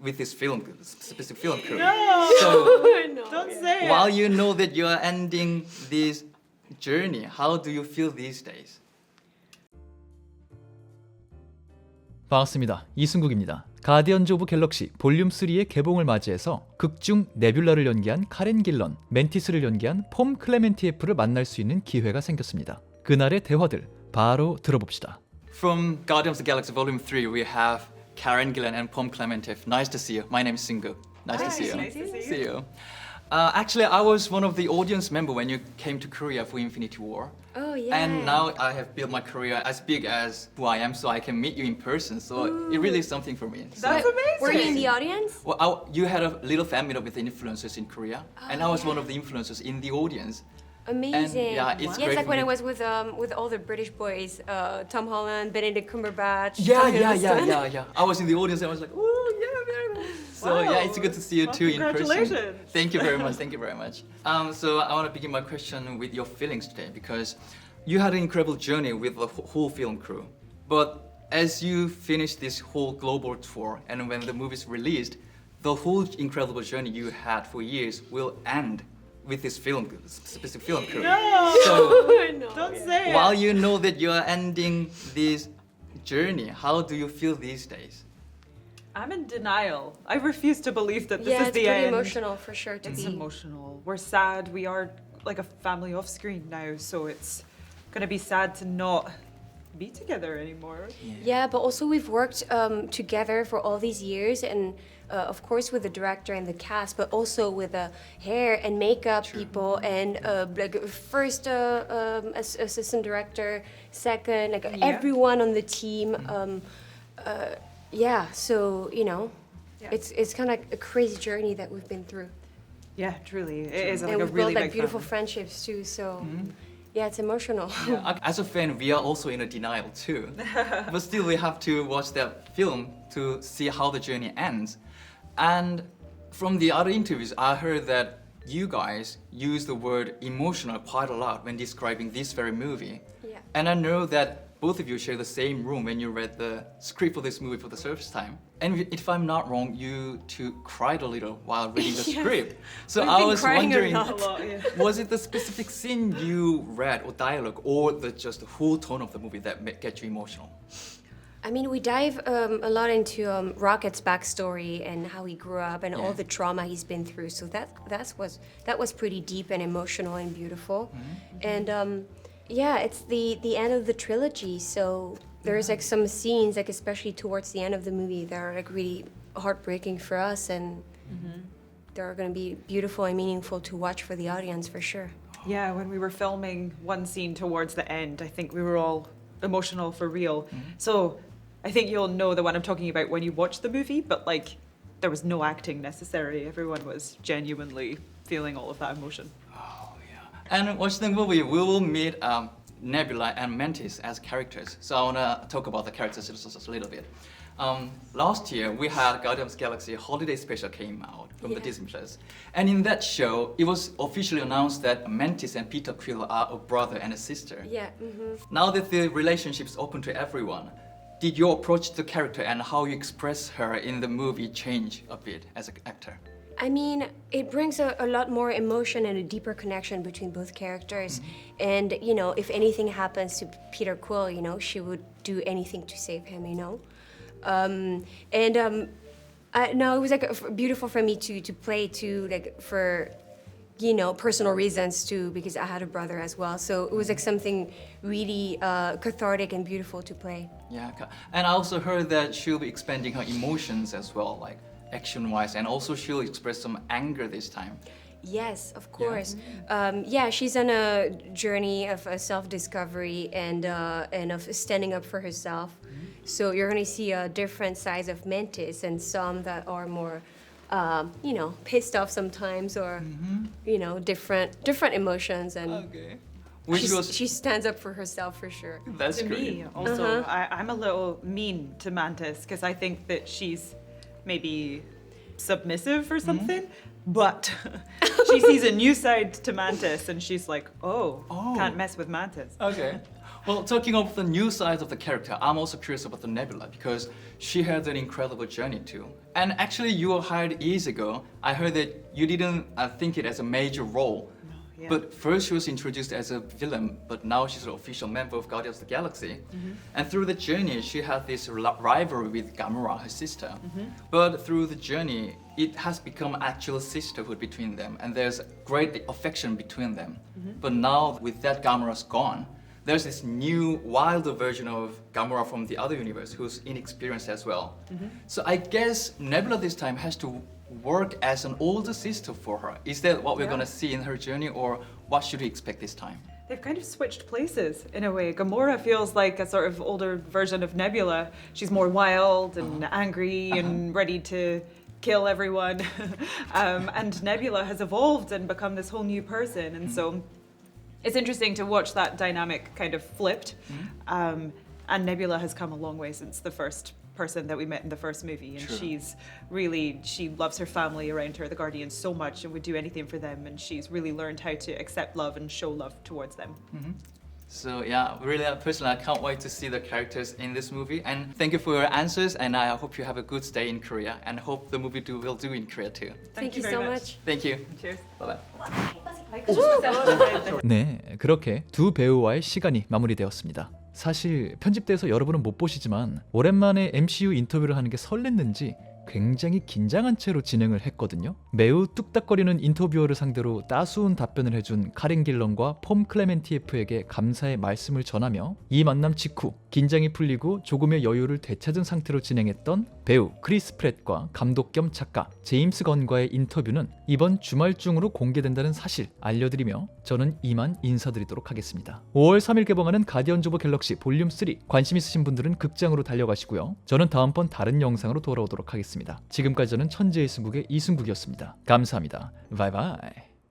with this specific film crew. No, So don't say it. while you know that you are ending this journey, how do you feel these days? 반갑습니다. 이승국입니다. 가디언즈 오브 갤럭시 볼륨 3의 개봉을 맞이해서 극중 네뷸라를 연기한 카렌 길런, 맨티스를 연기한 폼 클레멘티에프를 만날 수 있는 기회가 생겼습니다. 그날의 대화들 바로 들어봅시다. From Guardians of the Galaxy Volume 3, we have Karen Gillan and Pom Clementif. Nice to see you. My name is Singuk. Nice to see you. Nice to see you. See you. Actually, I was one of the audience member when you came to Korea for Infinity War. Oh yeah. And now I have built my career as big as who I am, so I can meet you in person. So it really is something for me. So, That's amazing. Were you in the audience? well, you had a little family with influencers in Korea, and I was one of the influencers in the audience. Amazing. yeah, it's yeah, great it's like for when me. I was with all the British boys, Tom Holland, Benedict Cumberbatch. Yeah. Tom Hiddleston. I was in the audience and I was like, oh yeah, very nice. So Wow. yeah, it's good to see you Well, too in person. congratulations. Thank you very much. Thank you very much. So I want to begin my question with your feelings today because you had an incredible journey with the whole film crew. But as you finish this whole global tour and when the movie is released, the whole incredible journey you had for years will end with this specific film crew. No, So don't say while it. you know that you are ending this journey, how do you feel these days? I'm in denial. I refuse to believe that this Yeah, is it's the pretty end. emotional for sure to It's be. emotional. We're sad. We are like a family off screen now, so it's gonna be sad to not be together anymore. Yeah, but also we've worked together for all these years, and of course with the director and the cast, but also with the hair and makeup people, and like first assistant director, second, like everyone on the team. Yeah, so you know, Yeah. it's kind of like a crazy journey that we've been through, Yeah, truly, it is and like a we've really built like big beautiful family. friendships too. So yeah, it's emotional. As a fan, we are also in a denial too. But still, we have to watch that film to see how the journey ends. And from the other interviews, I heard that you guys use the word emotional quite a lot when describing this very movie. Yeah. And I know that both of you share the same room when you read the script for this movie for the first time. And if I'm not wrong, you two cried a little while reading the Yes. script. So We've I been was crying a wondering, lot. A lot, yeah. was it the specific scene you read or dialogue or just the whole tone of the movie that get you emotional? I mean, we dive a lot into Rocket's backstory and how he grew up and all the trauma he's been through. So that was pretty deep and emotional and beautiful. And yeah, it's the end of the trilogy. So there's like some scenes, like especially towards the end of the movie, that are like really heartbreaking for us, and they're going to be beautiful and meaningful to watch for the audience for sure. Yeah, when we were filming one scene towards the end, I think we were all emotional for real. So I think you'll know the one I'm talking about when you watch the movie, but like there was no acting necessary. Everyone was genuinely feeling all of that emotion. Oh yeah. And watching the movie, we will meet Nebula and Mantis as characters. So I want to talk about the characters just a little bit. Last year, we had Guardians of the Galaxy Holiday Special came out from the Disney Plus. And in that show, it was officially announced that Mantis and Peter Quill are a brother and a sister. Yeah. Now that the relationship is open to everyone, did your approach to the character and how you express her in the movie change a bit as an actor? I mean, it brings a lot more emotion and a deeper connection between both characters. And, you know, if anything happens to Peter Quill, you know, she would do anything to save him, you know? No, it was like beautiful for me to play too, like for, you know, personal reasons too, because I had a brother as well. So it was like something really cathartic and beautiful to play. Yeah, and I also heard that she'll be expanding her emotions as well, like action-wise, and also she'll express some anger this time. Yes, of course. Yeah, she's on a journey of self-discovery and of standing up for herself. So you're going to see different sides of Mantis, and some that are more, you know, pissed off sometimes, or you know, different emotions, and Okay. Which was she stands up for herself for sure. that's To great. me, also, I'm a little mean to Mantis because I think that she's maybe submissive or something, but she sees a new side to Mantis and she's like, oh, can't mess with Mantis. Okay. Well, talking of the new sides of the character, I'm also curious about the Nebula because she had an incredible journey too. And actually, you were hired years ago. I heard that you didn't think it as a major role. Yeah. But first she was introduced as a villain, but now she's an official member of Guardians of the Galaxy. And through the journey, she had this rivalry with Gamora, her sister. But through the journey, it has become actual sisterhood between them, and there's great affection between them. But now, with that Gamora's gone, there's this new, wilder version of Gamora from the other universe who's inexperienced as well. So I guess Nebula this time has to work as an older sister for her. Is that what we're Yeah. gonna see in her journey, or what should we expect this time? They've kind of switched places in a way. Gamora feels like a sort of older version of Nebula. She's more wild and angry and ready to kill everyone. And Nebula has evolved and become this whole new person. And so it's interesting to watch that dynamic kind of flipped. And Nebula has come a long way since the first person that we met in the first movie. And True. she loves her family around her, the Guardians, so much and would do anything for them. And she's really learned how to accept love and show love towards them. So yeah, really personally, I can't wait to see the characters in this movie. And thank you for your answers, and I hope you have a good stay in Korea, and hope the movie will do in Korea too. Thank you very so much. Thank you. Cheers. Bye bye. 네, 그렇게 두 배우와의 시간이 마무리되었습니다. 사실 편집돼서 여러분은 못 보시지만 오랜만에 MCU 인터뷰를 하는 게 설렜는지 굉장히 긴장한 채로 진행을 했거든요. 매우 뚝딱거리는 인터뷰어를 상대로 따스운 답변을 해준 카렌 길런과 폼 클레멘티에프에게 감사의 말씀을 전하며 이 만남 직후 긴장이 풀리고 조금의 여유를 되찾은 상태로 진행했던 배우 크리스 프렛과 감독 겸 작가 제임스 건과의 인터뷰는 이번 주말 중으로 공개된다는 사실 알려드리며 저는 이만 인사드리도록 하겠습니다. 5월 3일 개봉하는 가디언즈 오브 갤럭시 볼륨 3 관심 있으신 분들은 극장으로 달려가시고요. 저는 다음번 다른 영상으로 돌아오도록 하겠습니다. 지금까지 저는 천재이승국의 이승국이었습니다. 감사합니다. 바이바이.